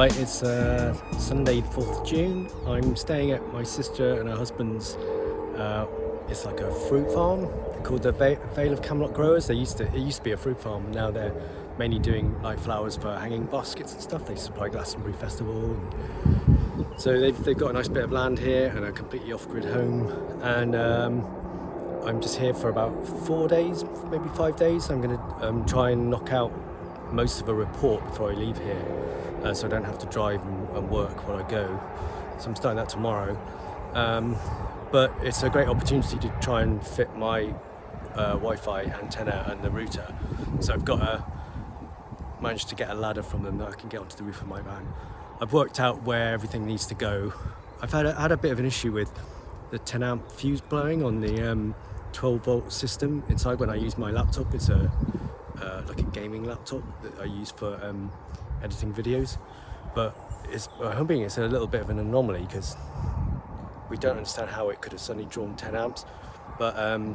Right, it's Sunday 4th of June. I'm staying at my sister and her husband's, it's like a fruit farm called the Vale of Camelot Growers. It used to be a fruit farm. Now they're mainly doing like flowers for hanging baskets and stuff. They supply Glastonbury Festival. So they've got a nice bit of land here and a completely off-grid home. And I'm just here for about 4 days, maybe 5 days. I'm going to try and knock out most of a report before I leave here, so I don't have to drive and work while I go. So I'm starting that tomorrow. But it's a great opportunity to try and fit my Wi-Fi antenna and the router. So I've got to manage to get a ladder from them that I can get onto the roof of my van. I've worked out where everything needs to go. I've had a bit of an issue with the 10 amp fuse blowing on the 12 volt system inside when I use my laptop. It's like a gaming laptop that I use for editing videos, but I'm hoping it's a little bit of an anomaly because we don't understand how it could have suddenly drawn 10 amps, but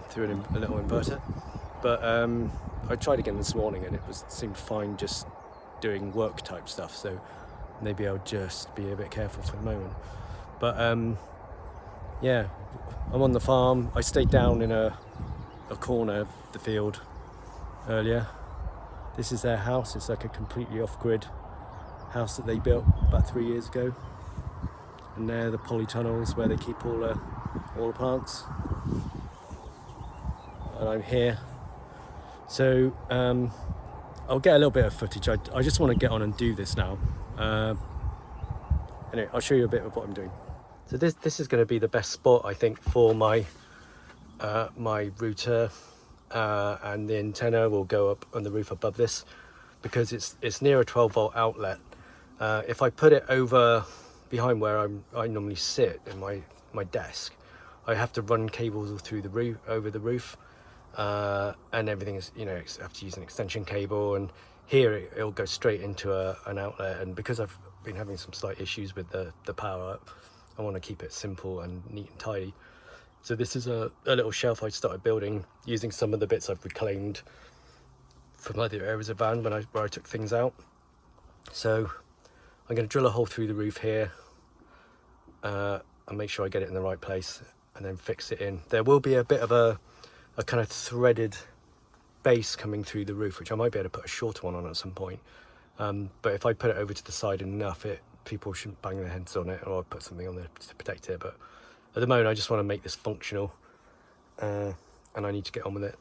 through a little inverter. But I tried again this morning and it seemed fine just doing work type stuff, so maybe I'll just be a bit careful for the moment. But yeah, I'm on the farm. I stayed down in a corner of the field earlier. This is their house. It's like a completely off-grid house that they built about 3 years ago. And they're the polytunnels where they keep all the plants. And I'm here. So I'll get a little bit of footage. I just want to get on and do this now. Anyway, I'll show you a bit of what I'm doing. So this is going to be the best spot, I think, for my router, and the antenna will go up on the roof above this because it's near a 12 volt outlet. If I put it over behind where I normally sit in my desk, I have to run cables all through the roof, over the roof, and everything is, I have to use an extension cable, and here it'll go straight into an outlet. And because I've been having some slight issues with the power up, I want to keep it simple and neat and tidy. So this is a little shelf I started building using some of the bits I've reclaimed from other areas of the van where I took things out. So I'm going to drill a hole through the roof here and make sure I get it in the right place and then fix it in. There will be a bit of a kind of threaded base coming through the roof, which I might be able to put a shorter one on at some point. But if I put it over to the side enough, people shouldn't bang their heads on it, or I'll put something on there to protect it. But at the moment, I just want to make this functional, and I need to get on with it.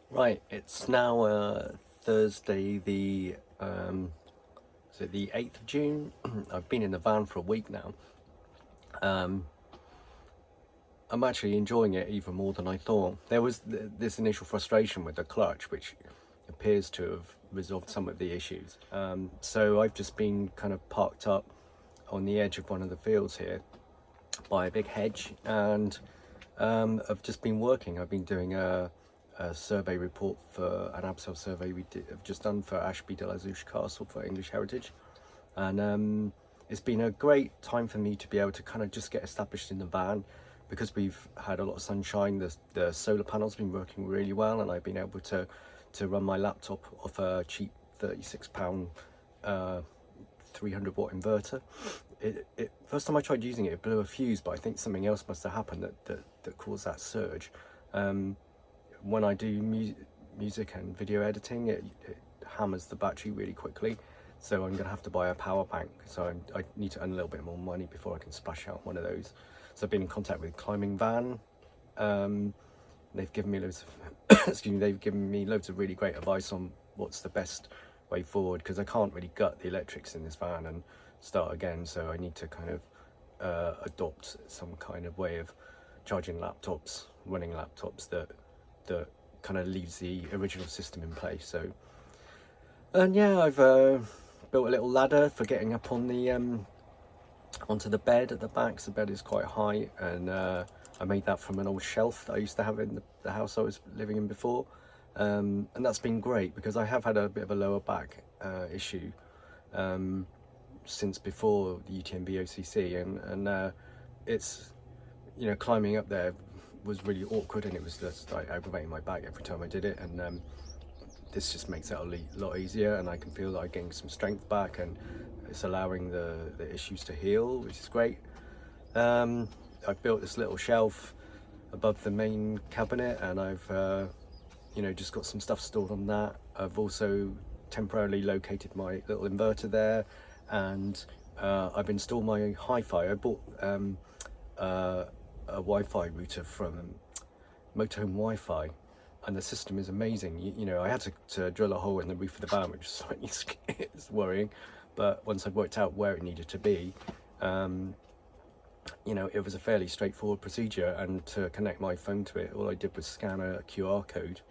Right, it's now Thursday, the 8th of June. I've been in the van for a week now. I'm actually enjoying it even more than I thought. There was this initial frustration with the clutch, which appears to have resolved some of the issues. So I've just been kind of parked up on the edge of one of the fields here by a big hedge, and I've just been working. I've been doing a survey report for an abseil survey I've just done for Ashby de la Zouche Castle for English Heritage, and it's been a great time for me to be able to kind of just get established in the van because we've had a lot of sunshine. The solar panels have been working really well, and I've been able to run my laptop off a cheap £36 300 watt inverter. First time I tried using it, it blew a fuse, but I think something else must have happened that caused that surge. When I do music and video editing, it hammers the battery really quickly, so I'm going to have to buy a power bank. So I need to earn a little bit more money before I can splash out one of those. So I've been in contact with Climbing Van. They've given me loads of they've given me loads of really great advice on what's the best way forward, because I can't really gut the electrics in this van and start again. So I need to kind of adopt some kind of way of charging laptops, running laptops that kind of leaves the original system in place. So, and yeah, I've built a little ladder for getting up on the onto the bed at the back. So the bed is quite high, and I made that from an old shelf that I used to have in the house I was living in before, and that's been great because I have had a bit of a lower back issue since before the UTMB OCC, and it's, climbing up there was really awkward, and it was just like aggravating my back every time I did it, and this just makes it a lot easier, and I can feel that I'm getting some strength back, and it's allowing the issues to heal, which is great. I've built this little shelf above the main cabinet, and I've just got some stuff stored on that. I've also temporarily located my little inverter there, and I've installed my hi-fi. I bought a Wi-Fi router from Motorhome Wi-Fi, and the system is amazing. I had to drill a hole in the roof of the van, which is slightly it's worrying, but once I'd worked out where it needed to be, it was a fairly straightforward procedure. And to connect my phone to it, all I did was scan a QR code,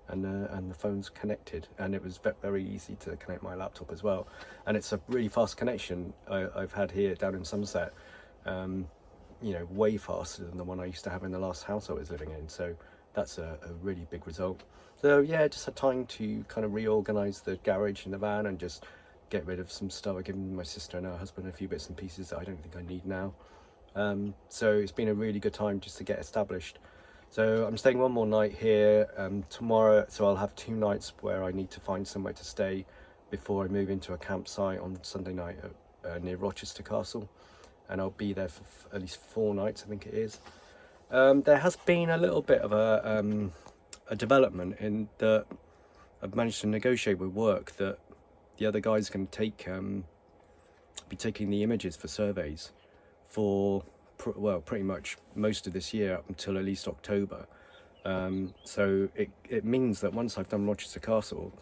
and the phone's connected, and it was very easy to connect my laptop as well. And it's a really fast connection I've had here down in Somerset, way faster than the one I used to have in the last house I was living in. So that's a really big result. So yeah, just had time to kind of reorganize the garage and the van and just get rid of some stuff. I've given my sister and her husband a few bits and pieces that I don't think I need now. So it's been a really good time just to get established. So I'm staying one more night here tomorrow, so I'll have 2 nights where I need to find somewhere to stay before I move into a campsite on Sunday night near Rochester Castle, and I'll be there for at least 4 nights, I think it is. There has been a little bit of a development in that I've managed to negotiate with work that the other guys can be taking the images for surveys for pretty much most of this year up until at least October. So it means that once I've done Rochester Castle,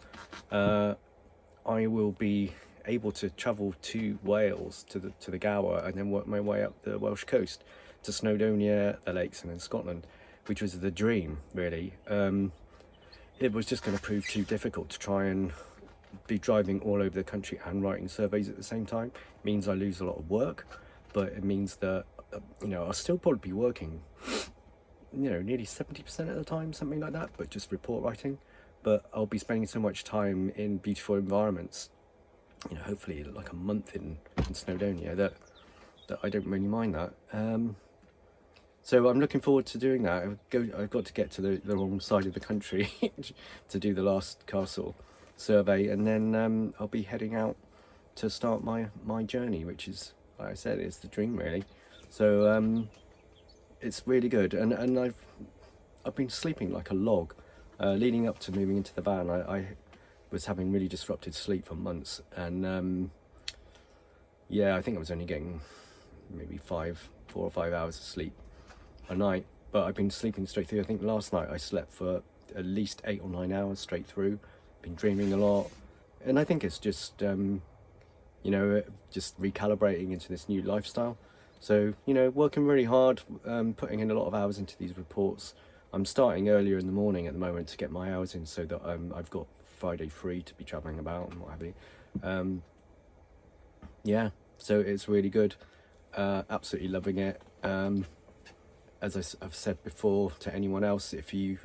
I will be able to travel to Wales, to the Gower, and then work my way up the Welsh coast to Snowdonia, the lakes, and then Scotland, which was the dream, really. It was just going to prove too difficult to try and be driving all over the country and writing surveys at the same time. It means I lose a lot of work, but it means that I'll still probably be working, nearly 70% of the time, something like that, but just report writing. But I'll be spending so much time in beautiful environments, hopefully like a month in Snowdonia, that I don't really mind that. So I'm looking forward to doing that. I've got to get to the wrong side of the country to do the last castle survey, and then I'll be heading out to start my journey, which is, like I said, it's the dream, really. So it's really good, and I've been sleeping like a log leading up to moving into the van. I was having really disrupted sleep for months, and I think I was only getting maybe 4 or 5 hours of sleep a night, but I've been sleeping straight through. I think last night I slept for at least 8 or 9 hours straight through. Been dreaming a lot, and I think it's just just recalibrating into this new lifestyle. So working really hard, putting in a lot of hours into these reports. I'm starting earlier in the morning at the moment to get my hours in, so that I've got Friday free to be travelling about and what have you. So it's really good. Absolutely loving it. As I've said before to anyone else, if you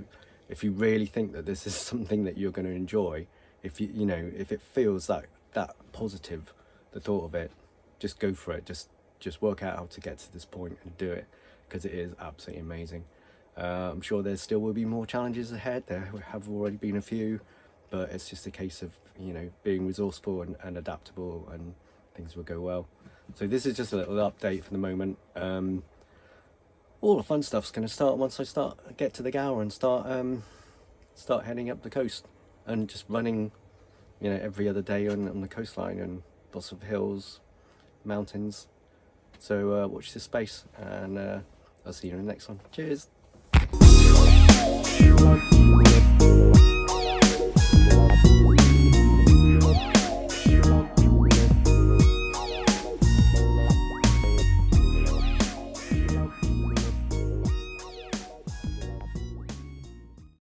really think that this is something that you're going to enjoy, if it feels that positive, the thought of it, just go for it. Just work out how to get to this point and do it, because it is absolutely amazing. I'm sure there still will be more challenges ahead. There have already been a few, but it's just a case of being resourceful and adaptable, and things will go well. So this is just a little update for the moment. All the fun stuff's going to start once I get to the Gower and start heading up the coast and just running, every other day on the coastline and lots of hills, mountains. So watch this space, and I'll see you in the next one. Cheers.